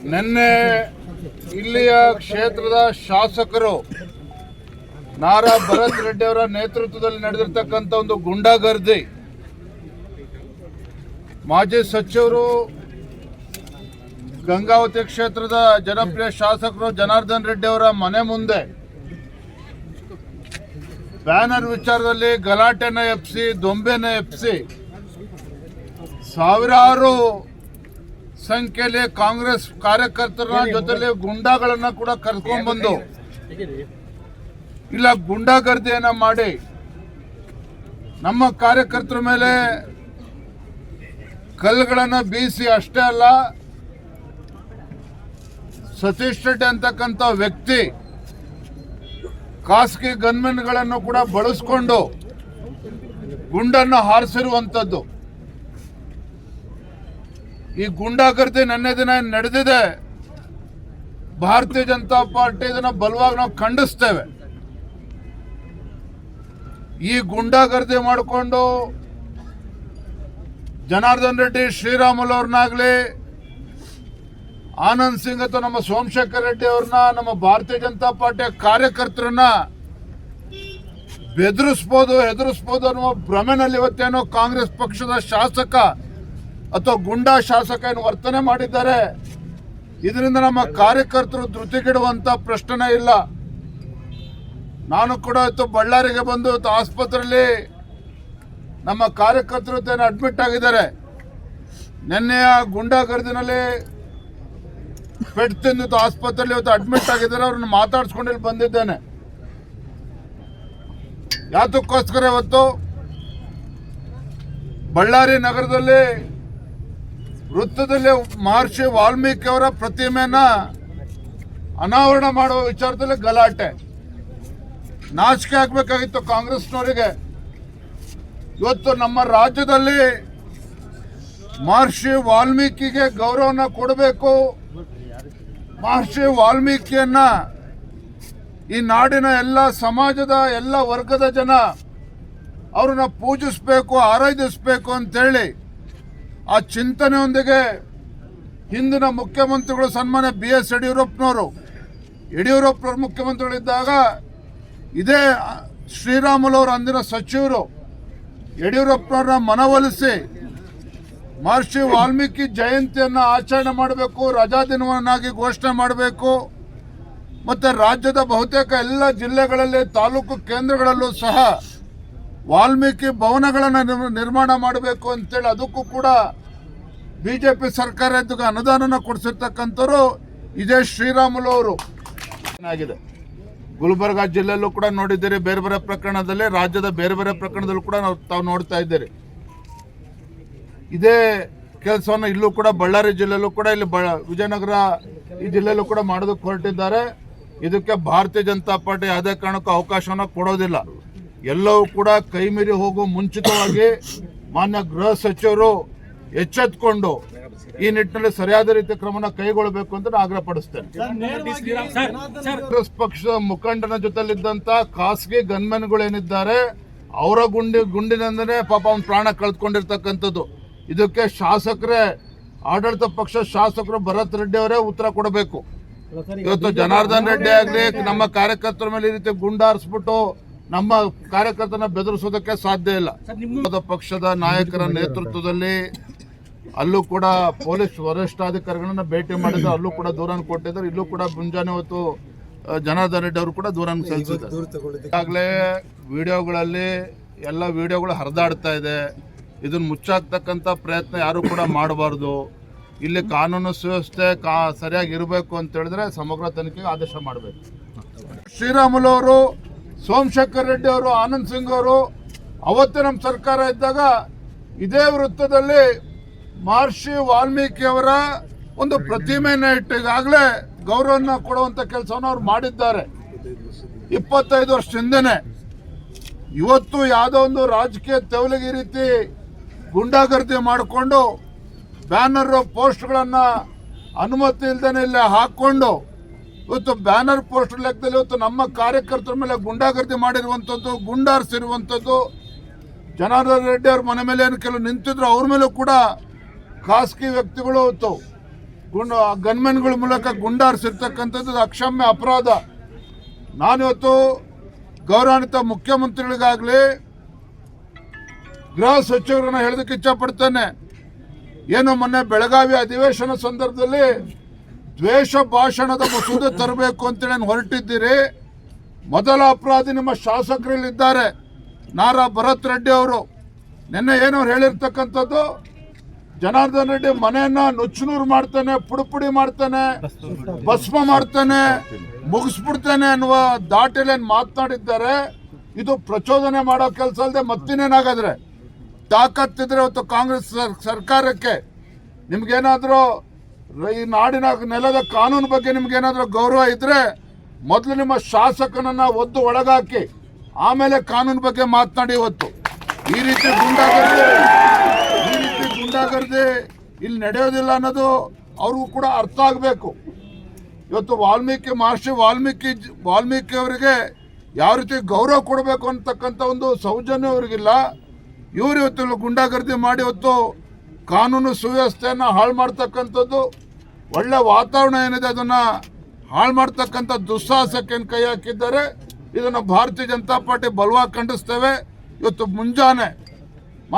ನಿನ್ನೆ ಇಲ್ಲಿಯ ಕ್ಷೇತ್ರದ ಶಾಸಕರು ನಾರಾ ಭರತ್ ರೆಡ್ಡಿ ಅವರ ನೇತೃತ್ವದಲ್ಲಿ ನಡೆದಿರ್ತಕ್ಕಂಥ ಒಂದು ಗುಂಡಾಗರ್ದಿ, ಮಾಜಿ ಸಚಿವರು ಗಂಗಾವತಿ ಕ್ಷೇತ್ರದ ಜನಪ್ರಿಯ ಶಾಸಕರು ಜನಾರ್ದನ್ ರೆಡ್ಡಿ ಅವರ ಮನೆ ಮುಂದೆ ಬ್ಯಾನರ್ ವಿಚಾರದಲ್ಲಿ ಗಲಾಟೆನ ಎಬ್ಬಿಸಿ, ದೊಂಬೆನ ಎಬ್ಬಿಸಿ, ಸಾವಿರಾರು ಸಂಖ್ಯೆಯಲ್ಲಿ ಕಾಂಗ್ರೆಸ್ ಕಾರ್ಯಕರ್ತರ ಜೊತೆಲಿ ಗುಂಡಾಗಳನ್ನ ಕೂಡ ಕರ್ಕೊಂಡ್ಬಂದು ಇಲ್ಲ ಗುಂಡಾಗರ್ದಿಯನ್ನ ಮಾಡಿ ನಮ್ಮ ಕಾರ್ಯಕರ್ತರ ಮೇಲೆ ಕಲ್ಲುಗಳನ್ನು ಬೀಸಿ, ಅಷ್ಟೇ ಅಲ್ಲ ಸತೀಶ್ ರೆಡ್ಡಿ ಅಂತಕ್ಕಂಥ ವ್ಯಕ್ತಿ ಖಾಸಗಿ ಗನ್ಮೆನ್ಗಳನ್ನು ಕೂಡ ಬಳಸಿಕೊಂಡು ಗುಂಡನ್ನು ಹಾರಿಸಿರುವಂಥದ್ದು. ಈ ಗುಂಡಾಗರ್ದಿ ನೆನ್ನೆ ದಿನ ನಡೆದಿದೆ. ಭಾರತೀಯ ಜನತಾ ಪಾರ್ಟಿ ಇದನ್ನು ಬಲವಾಗಿ ನಾವು ಖಂಡಿಸ್ತೇವೆ. ಈ ಗುಂಡಾಗರ್ದಿ ಮಾಡಿಕೊಂಡು ಜನಾರ್ದನ್ ರೆಡ್ಡಿ, ಶ್ರೀರಾಮುಲು ಅವ್ರನ್ನಾಗಲಿ, ಆನಂದ್ ಸಿಂಗ್ ಅಥವಾ ನಮ್ಮ ಸೋಮಶೇಖರ್ ರೆಡ್ಡಿ ಅವ್ರನ್ನ, ನಮ್ಮ ಭಾರತೀಯ ಜನತಾ ಪಾರ್ಟಿಯ ಕಾರ್ಯಕರ್ತರನ್ನ ಹೆದರಿಸ್ಬೋದು ಅನ್ನುವ ಭ್ರಮೆನಲ್ಲಿ ಇವತ್ತೇನೋ ಕಾಂಗ್ರೆಸ್ ಪಕ್ಷದ ಶಾಸಕ ಅಥವಾ ಗುಂಡಾ ಶಾಸಕ ಏನು ವರ್ತನೆ ಮಾಡಿದ್ದಾರೆ. ಇದರಿಂದ ನಮ್ಮ ಕಾರ್ಯಕರ್ತರು ಧೃತಿಗೆಡುವಂತ ಪ್ರಶ್ನೆ ಇಲ್ಲ. ನಾನು ಕೂಡ ಇವತ್ತು ಬಳ್ಳಾರಿಗೆ ಬಂದು ಇವತ್ತು ಆಸ್ಪತ್ರೆಯಲ್ಲಿ ನಮ್ಮ ಕಾರ್ಯಕರ್ತರು ಏನು ಅಡ್ಮಿಟ್ ಆಗಿದ್ದಾರೆ. ನಿನ್ನೆಯ ಗುಂಡಾಗರ್ದಿನಲ್ಲಿ ಪೆಟ್ಟು ತಿಂದು ಆಸ್ಪತ್ರೆಯಲ್ಲಿ ಇವತ್ತು ಅಡ್ಮಿಟ್ ಆಗಿದ್ದಾರೆ. ಅವ್ರನ್ನ ಮಾತಾಡ್ಸ್ಕೊಂಡು ಇಲ್ಲಿ ಬಂದಿದ್ದೇನೆ. ಯಾತಕ್ಕೋಸ್ಕರ ಇವತ್ತು ಬಳ್ಳಾರಿ ನಗರದಲ್ಲಿ ವೃತ್ತದಲ್ಲಿ ಮಹರ್ಷಿ ವಾಲ್ಮೀಕಿ ಅವರ ಪ್ರತಿಮೆಯನ್ನ ಅನಾವರಣ ಮಾಡುವ ವಿಚಾರದಲ್ಲಿ ಗಲಾಟೆ. ನಾಚಿಕೆ ಆಗ್ಬೇಕಾಗಿತ್ತು ಕಾಂಗ್ರೆಸ್ನವರಿಗೆ. ಇವತ್ತು ನಮ್ಮ ರಾಜ್ಯದಲ್ಲಿ ಮಹರ್ಷಿ ವಾಲ್ಮೀಕಿಗೆ ಗೌರವನ ಕೊಡಬೇಕು. ಮಹರ್ಷಿ ವಾಲ್ಮೀಕಿಯನ್ನ ಈ ನಾಡಿನ ಎಲ್ಲ ಸಮಾಜದ ಎಲ್ಲ ವರ್ಗದ ಜನ ಅವ್ರನ್ನ ಪೂಜಿಸಬೇಕು, ಆರಾಧಿಸಬೇಕು ಅಂತೇಳಿ ಆ ಚಿಂತನೆಯೊಂದಿಗೆ ಹಿಂದಿನ ಮುಖ್ಯಮಂತ್ರಿಗಳು ಸನ್ಮಾನ್ಯ BS ಯಡಿಯೂರಪ್ಪನವರು ಮುಖ್ಯಮಂತ್ರಿಗಳಿದ್ದಾಗ ಇದೇ ಶ್ರೀರಾಮುಲು ಅವರು ಅಂದಿನ ಸಚಿವರು ಯಡಿಯೂರಪ್ಪನವ್ರನ್ನ ಮನವೊಲಿಸಿ ಮಹರ್ಷಿ ವಾಲ್ಮೀಕಿ ಜಯಂತಿಯನ್ನು ಆಚರಣೆ ಮಾಡಬೇಕು, ರಜಾ ದಿನವನ್ನಾಗಿ ಘೋಷಣೆ ಮಾಡಬೇಕು, ಮತ್ತು ರಾಜ್ಯದ ಬಹುತೇಕ ಎಲ್ಲ ಜಿಲ್ಲೆಗಳಲ್ಲಿ ತಾಲೂಕು ಕೇಂದ್ರಗಳಲ್ಲೂ ಸಹ ವಾಲ್ಮೀಕಿ ಭವನಗಳನ್ನು ನಿರ್ಮಾಣ ಮಾಡಬೇಕು ಅಂತೇಳಿ ಅದಕ್ಕೂ ಕೂಡ BJP ಸರ್ಕಾರ ಅನುದಾನ ಕೊಡಿಸಿರ್ತಕ್ಕಂಥವ್ರು ಇದೇ ಶ್ರೀರಾಮುಲು ಅವರು ಆಗಿದೆ. ಗುಲ್ಬರ್ಗಾ ಜಿಲ್ಲೆಯಲ್ಲೂ ಕೂಡ ನೋಡಿದ್ದೀರಿ. ಬೇರೆ ಬೇರೆ ಪ್ರಕರಣದಲ್ಲಿ, ರಾಜ್ಯದ ಬೇರೆ ಬೇರೆ ಪ್ರಕರಣದಲ್ಲೂ ಕೂಡ ತಾವು ನೋಡ್ತಾ ಇದ್ದೀರಿ. ಇದೇ ಕೆಲಸವನ್ನು ಇಲ್ಲೂ ಕೂಡ ಬಳ್ಳಾರಿ ಜಿಲ್ಲೆಯಲ್ಲೂ ಕೂಡ, ಇಲ್ಲಿ ವಿಜಯನಗರ ಈ ಜಿಲ್ಲೆಯಲ್ಲೂ ಕೂಡ ಮಾಡೋದಕ್ಕೆ ಹೊರಟಿದ್ದಾರೆ. ಇದಕ್ಕೆ ಭಾರತೀಯ ಜನತಾ ಪಾರ್ಟಿ ಯಾವುದೇ ಕಾರಣಕ್ಕೂ ಅವಕಾಶವನ್ನು ಕೊಡೋದಿಲ್ಲ. ಎಲ್ಲವೂ ಕೂಡ ಕೈ ಮೀರಿ ಹೋಗುವ ಮುಂಚಿತವಾಗಿ ಮಾನ್ಯ ಗೃಹ ಸಚಿವರು ಎಚ್ಚೆತ್ತುಕೊಂಡು ಈ ನಿಟ್ಟಿನಲ್ಲಿ ಸರಿಯಾದ ರೀತಿಯ ಕ್ರಮನ ಕೈಗೊಳ್ಳಬೇಕು ಅಂತ ಆಗ್ರಹ ಪಡಿಸ್ತೇನೆ. ಕಾಂಗ್ರೆಸ್ ಪಕ್ಷದ ಮುಖಂಡನ ಜೊತೆಲಿದ್ದಂತ ಖಾಸಗಿ ಗನ್ಮೆನ್ಗಳೇನಿದ್ದಾರೆ ಅವರ ಗುಂಡಿನಿಂದನೇ ಪಾಪ ಅವ್ನ ಪ್ರಾಣ ಕಳೆದುಕೊಂಡಿರ್ತಕ್ಕಂಥದ್ದು. ಇದಕ್ಕೆ ಶಾಸಕರೇ, ಆಡಳಿತ ಪಕ್ಷ ಶಾಸಕರು ಭರತ್ ರೆಡ್ಡಿ ಅವರೇ ಉತ್ತರ ಕೊಡಬೇಕು. ಇವತ್ತು ಜನಾರ್ದನ್ ರೆಡ್ಡಿ ಆಗಲಿ ನಮ್ಮ ಕಾರ್ಯಕರ್ತರ ಮೇಲೆ ಈ ರೀತಿ ಗುಂಡಾರಿಸ್ಬಿಟ್ಟು ನಮ್ಮ ಕಾರ್ಯಕರ್ತನ ಬೆದರಿಸೋದಕ್ಕೆ ಸಾಧ್ಯ ಇಲ್ಲ. ಪಕ್ಷದ ನಾಯಕರ ನೇತೃತ್ವದಲ್ಲಿ ಅಲ್ಲೂ ಕೂಡ ಪೊಲೀಸ್ ವರಿಷ್ಠಾಧಿಕಾರಿಗಳನ್ನ ಭೇಟಿ ಮಾಡಿದ್ರು. ಅಲ್ಲೂ ಕೂಡ ದೂರನ್ನು ಕೊಟ್ಟಿದ್ದಾರೆ. ಇಲ್ಲೂ ಕೂಡ ಮುಂಜಾನೆ ಹೊತ್ತು ಜನಾರ್ದನ್ ರೆಡ್ಡಿ ಅವರು ಕೂಡ ದೂರನ್ನು ಸಲ್ಲಿಸಿದ್ದಾರೆ. ಈಗಾಗಲೇ ವಿಡಿಯೋಗಳಲ್ಲಿ ಎಲ್ಲ ವಿಡಿಯೋಗಳು ಹರಿದಾಡ್ತಾ ಇದೆ. ಇದನ್ನು ಮುಚ್ಚಾಕ್ತಕ್ಕಂಥ ಪ್ರಯತ್ನ ಯಾರು ಕೂಡ ಮಾಡಬಾರ್ದು. ಇಲ್ಲಿ ಕಾನೂನು ಸುವ್ಯವಸ್ಥೆ ಸರಿಯಾಗಿ ಇರಬೇಕು ಅಂತ ಹೇಳಿದ್ರೆ ಸಮಗ್ರ ತನಿಖೆಗೆ ಆದೇಶ ಮಾಡಬೇಕು. ಶ್ರೀರಾಮುಲು ಅವರು, ಸೋಮಶೇಖರ್ ರೆಡ್ಡಿ ಅವರು, ಆನಂದ್ ಸಿಂಗ್ ಅವರು ಅವತ್ತೇ ನಮ್ಮ ಸರ್ಕಾರ ಇದ್ದಾಗ ಇದೇ ವೃತ್ತದಲ್ಲಿ ಮಹರ್ಷಿ ವಾಲ್ಮೀಕಿ ಅವರ ಒಂದು ಪ್ರತಿಮೆಯನ್ನು ಇಟ್ಟು ಈಗಾಗಲೇ ಗೌರವನ ಕೊಡುವಂಥ ಕೆಲಸವನ್ನು ಅವ್ರು ಮಾಡಿದ್ದಾರೆ 25 ವರ್ಷ ಹಿಂದೆನೆ. ಇವತ್ತು ಯಾವುದೋ ಒಂದು ರಾಜಕೀಯ ತೆವಲಿಗೆ ಈ ರೀತಿ ಗುಂಡಾಗರ್ದಿ ಮಾಡಿಕೊಂಡು ಬ್ಯಾನರ್ ಪೋಸ್ಟ್ಗಳನ್ನು ಅನುಮತಿ ಇಲ್ದೇನೆ ಇಲ್ಲಿ ಹಾಕ್ಕೊಂಡು ಇವತ್ತು ಬ್ಯಾನರ್ ಪೋಸ್ಟರ್ ಲೆಕ್ಕದಲ್ಲಿ ಇವತ್ತು ನಮ್ಮ ಕಾರ್ಯಕರ್ತರ ಮೇಲೆ ಗುಂಡಾಗರ್ದಿ ಮಾಡಿರುವಂಥದ್ದು, ಗುಂಡಾರಿಸಿರುವಂಥದ್ದು. ಜನಾರ್ದನ್ ರೆಡ್ಡಿ ಅವ್ರ ಮನೆ ಮೇಲೆ ಏನು ಕೆಲವು ನಿಂತಿದ್ರು, ಅವ್ರ ಮೇಲೂ ಕೂಡ ಖಾಸಗಿ ವ್ಯಕ್ತಿಗಳು ಇವತ್ತು ಗನ್ಮೆನ್ಗಳ ಮೂಲಕ ಗುಂಡಾರಿಸಿರ್ತಕ್ಕಂಥದ್ದು ಅಕ್ಷಮ್ಯ ಅಪರಾಧ. ನಾನಿವತ್ತು ಗೌರವಾನ್ವಿತ ಮುಖ್ಯಮಂತ್ರಿಗಳಿಗಾಗಲಿ ಗೃಹ ಸಚಿವರನ್ನ ಹೇಳೋದಕ್ಕೆ ಇಚ್ಛಪಡ್ತೇನೆ. ಏನು ಮೊನ್ನೆ ಬೆಳಗಾವಿ ಅಧಿವೇಶನ ಸಂದರ್ಭದಲ್ಲಿ ದ್ವೇಷ ಭಾಷಣದ ಮಸೂದೆ ತರಬೇಕು ಅಂತೇಳಿ ಹೊರಟಿದ್ದೀರಿ. ಮೊದಲ ಅಪರಾಧಿ ನಿಮ್ಮ ಶಾಸಕರಲ್ಲಿದ್ದಾರೆ, ನಾರಾ ಭರತ್ ರೆಡ್ಡಿ ಅವರು. ನಿನ್ನೆ ಏನವ್ರು ಹೇಳಿರ್ತಕ್ಕಂಥದ್ದು, ಜನಾರ್ದನ್ ರೆಡ್ಡಿ ಮನೆಯನ್ನ ನುಚ್ಚುನೂರು ಮಾಡ್ತಾನೆ, ಪುಡಿ ಮಾಡ್ತಾನೆ, ಭಸ್ಮ ಮಾಡ್ತಾನೆ, ಮುಗಿಸ್ಬಿಡ್ತಾನೆ ಅನ್ನುವ ದಾಟಿಯಲ್ಲಿ ಮಾತನಾಡಿದ್ದಾರೆ. ಇದು ಪ್ರಚೋದನೆ ಮಾಡೋ ಕೆಲಸ ಅಲ್ಲದೆ ಮತ್ತಿನ್ನೇನಾಗಾದ್ರೆ ತಾಕತ್ತಿದ್ರೆ ಇವತ್ತು ಕಾಂಗ್ರೆಸ್ ಸರ್ಕಾರಕ್ಕೆ ನಿಮ್ಗೇನಾದ್ರೂ ಈ ನಾಡಿನ ನೆಲದ ಕಾನೂನು ಬಗ್ಗೆ ನಿಮ್ಗೇನಾದ್ರೂ ಗೌರವ ಇದ್ರೆ ಮೊದಲು ನಿಮ್ಮ ಶಾಸಕನನ್ನ ಒದ್ದು ಒಳಗಾಕಿ ಆಮೇಲೆ ಕಾನೂನು ಬಗ್ಗೆ ಮಾತನಾಡಿ. ಇವತ್ತು ಈ ರೀತಿ ಗುಂಡಾಗರ್ದಿ ಇಲ್ಲಿ ನಡೆಯೋದಿಲ್ಲ ಅನ್ನೋದು ಅವ್ರಿಗೂ ಕೂಡ ಅರ್ಥ ಆಗಬೇಕು. ಇವತ್ತು ಮಹರ್ಷಿ ವಾಲ್ಮೀಕಿ ಅವರಿಗೆ ಯಾವ ರೀತಿ ಗೌರವ ಕೊಡಬೇಕು ಅಂತಕ್ಕಂಥ ಒಂದು ಸೌಜನ್ಯ ಅವರಿಗಿಲ್ಲ. ಇವರು ಇವತ್ತು ಗುಂಡಾಗರ್ದಿ ಮಾಡಿ ಇವತ್ತು ಕಾನೂನು ಸುವ್ಯವಸ್ಥೆಯನ್ನು ಹಾಳು ಮಾಡ್ತಕ್ಕಂಥದ್ದು, ಒಳ್ಳೆ ವಾತಾವರಣ ಏನಿದೆ ಅದನ್ನು ಹಾಳು ಮಾಡ್ತಕ್ಕಂಥ ದುಸ್ಸಾಹಸಕ್ಕೆ ಕೈ ಹಾಕಿದ್ದಾರೆ. ಇದನ್ನು ಭಾರತೀಯ ಜನತಾ ಪಾರ್ಟಿ ಬಲವಾಗಿ ಖಂಡಿಸ್ತೇವೆ. ಇವತ್ತು ಮುಂಜಾನೆ